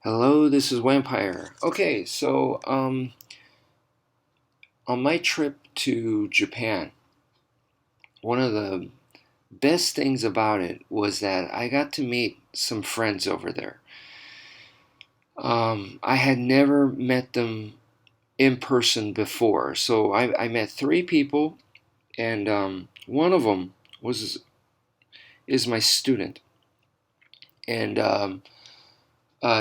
Hello, this is Wmpyr. Okay, so on my trip to Japan, one of the best things about it was that I got to meet some friends over there. I had never met them in person before, so I met three people, and one of them was is my student, and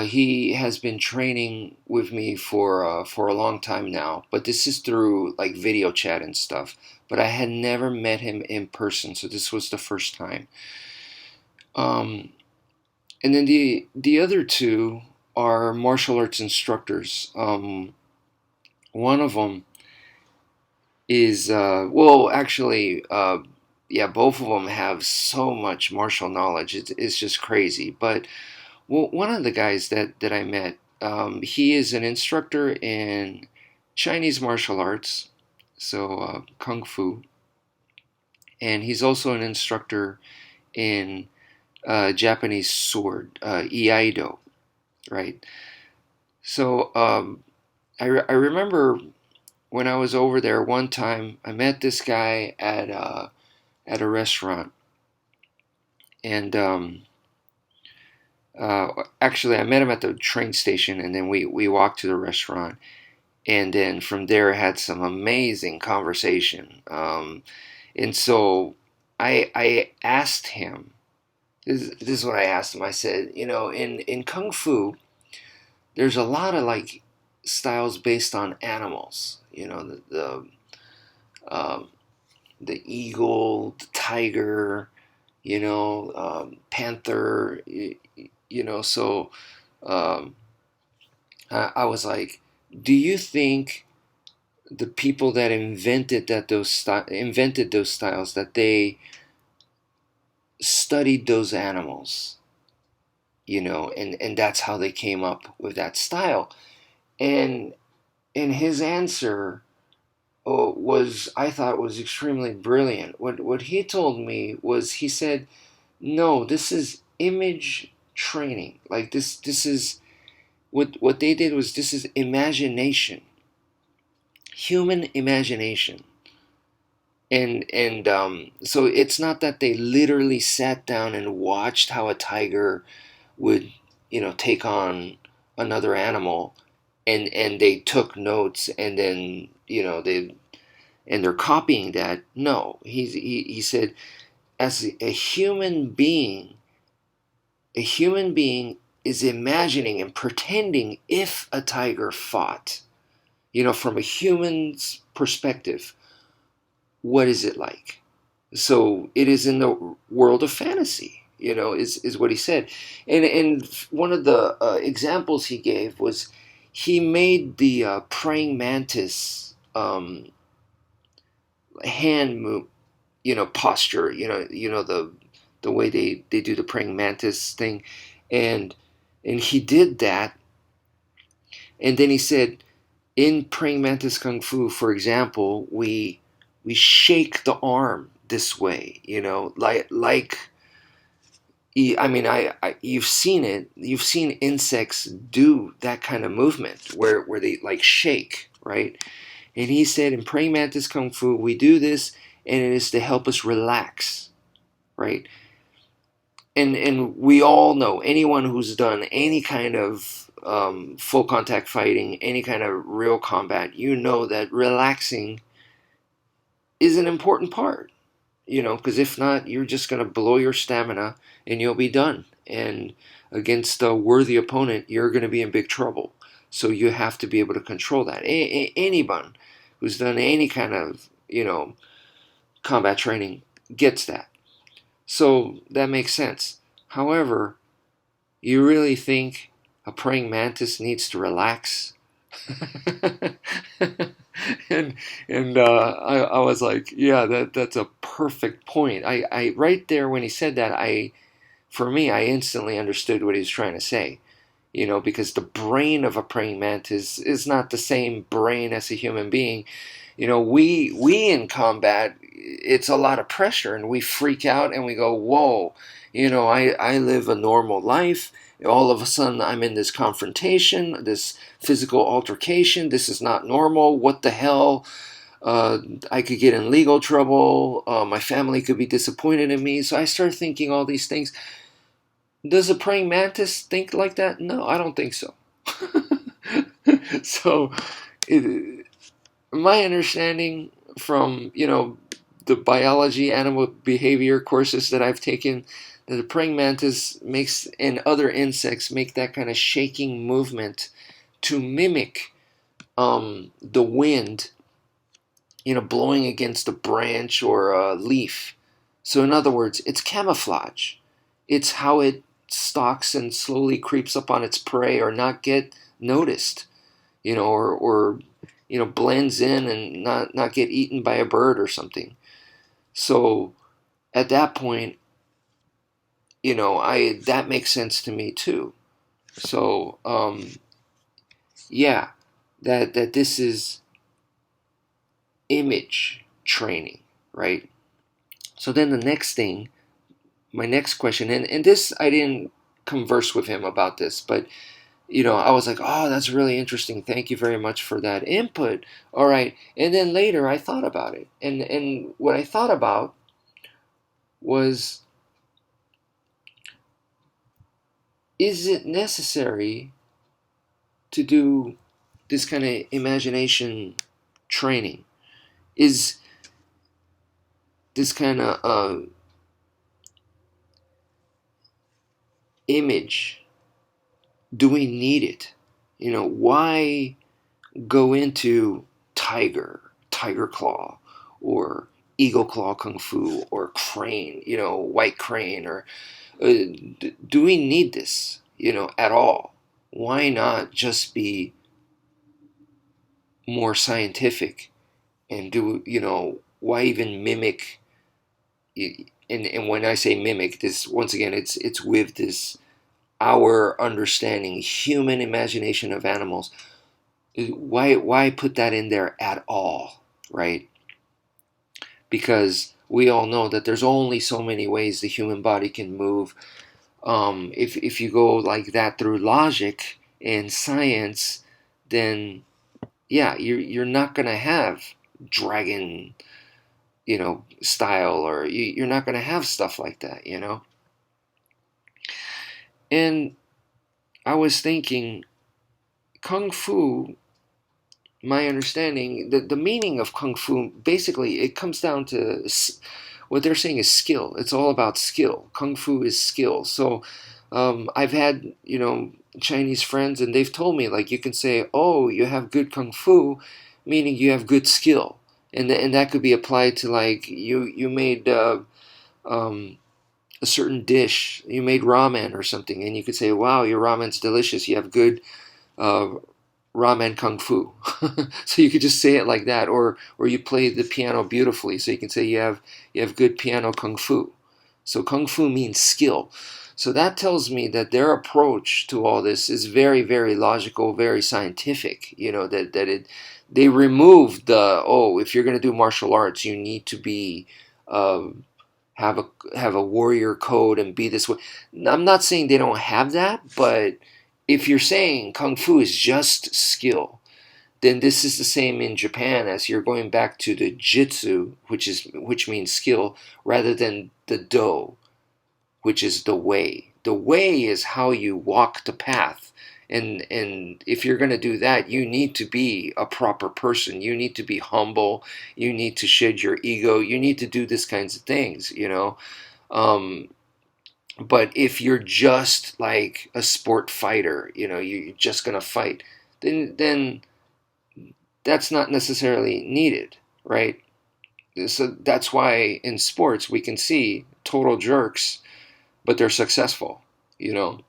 he has been training with me for a long time now, but this is through like video chat and stuff. But I had never met him in person, so this was the first time. Um, and then the other two are martial arts instructors. One of them is yeah, both of them have so much martial knowledge. It's just crazy. But well, one of the guys that I met, he is an instructor in Chinese martial arts, so Kung Fu, and he's also an instructor in Japanese sword, Iaido, right? So I remember when I was over there one time, I met this guy at a restaurant, and actually I met him at the train station, and then we walked to the restaurant, and then from there had some amazing conversation. And so I asked him. This is what I asked him. I said, in kung fu, there's a lot of like styles based on animals. Um, the eagle, the tiger, panther. So um, I was like, do you think the people that invented those styles, that they studied those animals, and that's how they came up with that style? And his answer was, I thought, was extremely brilliant. What he told me was, he said, no, this is image training. Like this is what they did was, this is imagination, human imagination. And so it's not that they literally sat down and watched how a tiger would, take on another animal, and they took notes, and then they're copying that. No, he said, as a human being is imagining and pretending if a tiger fought, from a human's perspective, what is it like? So it is in the world of fantasy, is what he said. And one of the examples he gave was, he made the praying mantis hand move, posture, the way they do the praying mantis thing, and he did that, and then he said, in praying mantis kung fu, for example, we shake the arm this way, like I mean, you've seen it. You've seen insects do that kind of movement where they like shake, right? And he said, in praying mantis kung fu, we do this, and it is to help us relax, right? And we all know, anyone who's done any kind of full contact fighting, any kind of real combat, that relaxing is an important part, because if not, you're just going to blow your stamina and you'll be done. And against a worthy opponent, you're going to be in big trouble. So you have to be able to control that. Anyone who's done any kind of, combat training gets that. So that makes sense. However, you really think a praying mantis needs to relax? and I was like, yeah, that's a perfect point. I right there when he said that, for me, I instantly understood what he was trying to say. Because the brain of a praying mantis is not the same brain as a human being. We in combat, it's a lot of pressure, and we freak out and we go, whoa. I live a normal life. All of a sudden, I'm in this confrontation, this physical altercation. This is not normal. What the hell? Uh, I could get in legal trouble. My family could be disappointed in me. So I start thinking all these things. Does a praying mantis think like that? No, I don't think so. So, it, my understanding from the biology animal behavior courses that I've taken, that the praying mantis makes, and other insects make, that kind of shaking movement to mimic the wind blowing against a branch or a leaf. So in other words, it's camouflage. It's how it stalks and slowly creeps up on its prey, or not get noticed, or blends in and not get eaten by a bird or something. So at that point, I that makes sense to me too. So yeah, that this is image training, right? So then the next thing, my next question, and this, I didn't converse with him about this, but I was like, oh, that's really interesting. Thank you very much for that input. All right. And then later I thought about it. And what I thought about was, is it necessary to do this kind of imagination training? Is this kind of image, do we need it? Why go into tiger claw, or eagle claw kung fu, or crane, white crane, or do we need this, at all? Why not just be more scientific, and do, why even mimic? And when I say mimic, this, once again, it's with this, our understanding, human imagination of animals. Why put that in there at all, right? Because we all know that there's only so many ways the human body can move. If you go like that through logic and science, then yeah, you're not gonna have dragon, style, or you're not gonna have stuff like that. And I was thinking, kung fu, my understanding, the meaning of kung fu, basically it comes down to, what they're saying is skill. It's all about skill. Kung fu is skill. So I've had Chinese friends, and they've told me, like, you can say, oh, you have good kung fu, meaning you have good skill. And that could be applied to, like, you made um, a certain dish, you made ramen or something, and you could say, wow, your ramen's delicious, you have good uh, ramen kung fu. So you could just say it like that, or you play the piano beautifully, so you can say you have good piano kung fu. So kung fu means skill. So that tells me that their approach to all this is very, very logical, very scientific. They removed the, oh, if you're going to do martial arts, you need to be um, have a warrior code and be this way. I'm not saying they don't have that, but if you're saying kung fu is just skill, then this is the same in Japan, as you're going back to the jitsu, which means skill, rather than the do, which is the way. The way is how you walk the path. And if you're going to do that, you need to be a proper person. You need to be humble. You need to shed your ego. You need to do these kinds of things. Um, but if you're just like a sport fighter, you're just gonna fight, then that's not necessarily needed, right? So that's why in sports we can see total jerks, but they're successful, you know.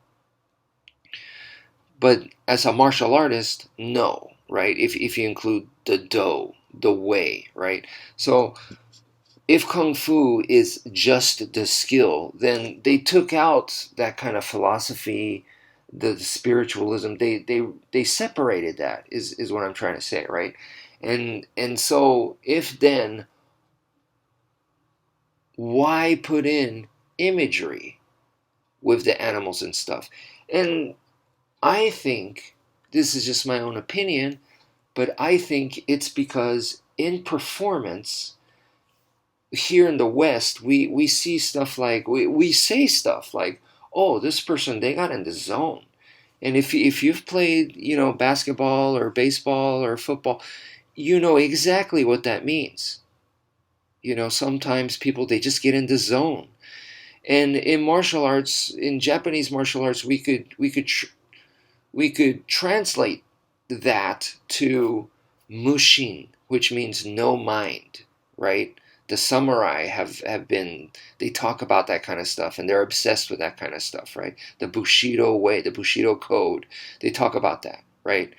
But as a martial artist, no, right? If you include the do, the way, right? So if kung fu is just the skill, then they took out that kind of philosophy, the spiritualism. They separated that, is what I'm trying to say, right? And so, if then, why put in imagery? with the animals and stuff. And I think, this is just my own opinion, but I think it's because in performance here in the West, we see stuff like, we say stuff like, oh, this person, they got in the zone. And if you've played, basketball or baseball or football, you know exactly what that means. Sometimes people, they just get in the zone. And in martial arts, in Japanese martial arts, we could translate that to mushin, which means no mind, right? The samurai have been, they talk about that kind of stuff, and they're obsessed with that kind of stuff, right? The Bushido way, the Bushido code, they talk about that, right?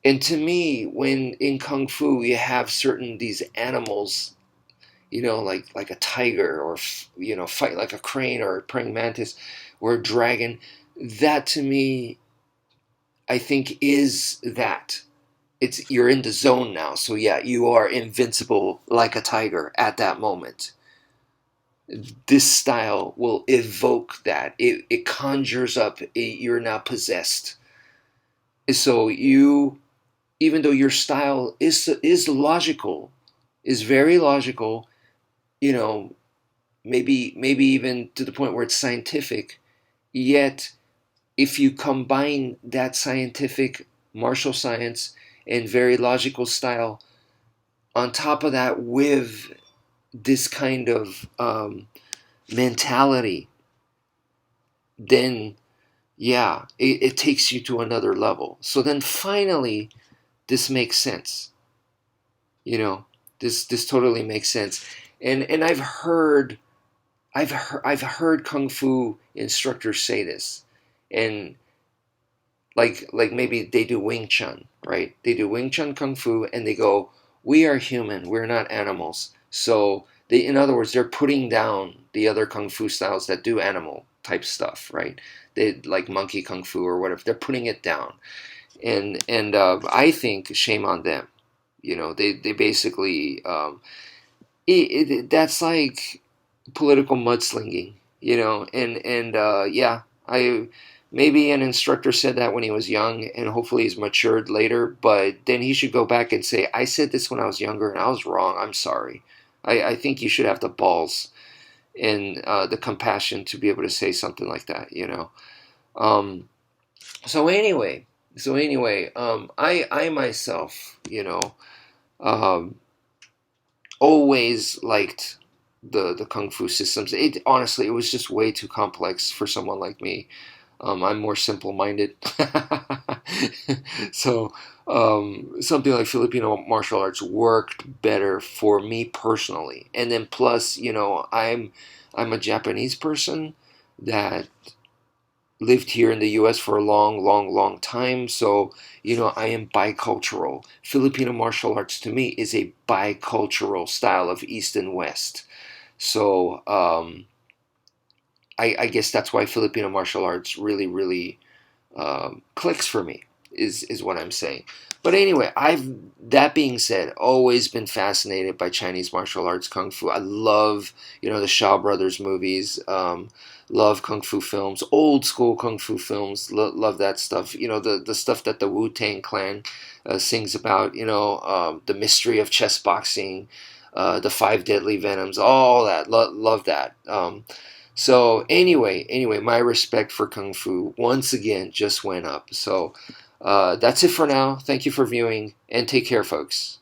And to me, when in Kung Fu you have certain these animals, like a tiger, or fight like a crane or a praying mantis or a dragon, that to me, I think, is that you're in the zone now. So yeah, you are invincible like a tiger at that moment. This style will evoke that. It conjures up you're now possessed. So even though your style is logical, is very logical, you know, maybe even to the point where it's scientific, yet if you combine that scientific martial science and very logical style on top of that with this kind of mentality, then yeah, it takes you to another level. So then finally, this makes sense. You know, this totally makes sense. And I've heard kung fu instructors say this, and like maybe they do Wing Chun, right? They do Wing Chun Kung Fu, and they go, "We are human. We're not animals." So they, in other words, they're putting down the other Kung Fu styles that do animal type stuff, right? They like monkey Kung Fu or whatever. They're putting it down, and I think shame on them. They basically that's like political mudslinging, and yeah, I maybe an instructor said that when he was young, and hopefully he's matured later, but then he should go back and say, I said this when I was younger and I was wrong, I'm sorry. I think you should have the balls and the compassion to be able to say something like that. um, so anyway, I myself, um, always liked the kung fu systems. It honestly, it was just way too complex for someone like me. I'm more simple-minded, so something like Filipino martial arts worked better for me personally. And then plus, I'm a Japanese person that lived here in the US for a long, long, long time. So, I am bicultural. Filipino martial arts to me is a bicultural style of East and West. So, I guess that's why Filipino martial arts really, really clicks for me, is what I'm saying. But anyway, that being said, always been fascinated by Chinese martial arts, kung fu. I love, the Shaw Brothers movies. Love kung fu films, old school kung fu films. Love that stuff. The stuff that the Wu Tang Clan sings about. The mystery of chess boxing, the five deadly venoms, all that. Love that. So anyway, my respect for Kung Fu once again just went up. So that's it for now. Thank you for viewing, and take care, folks.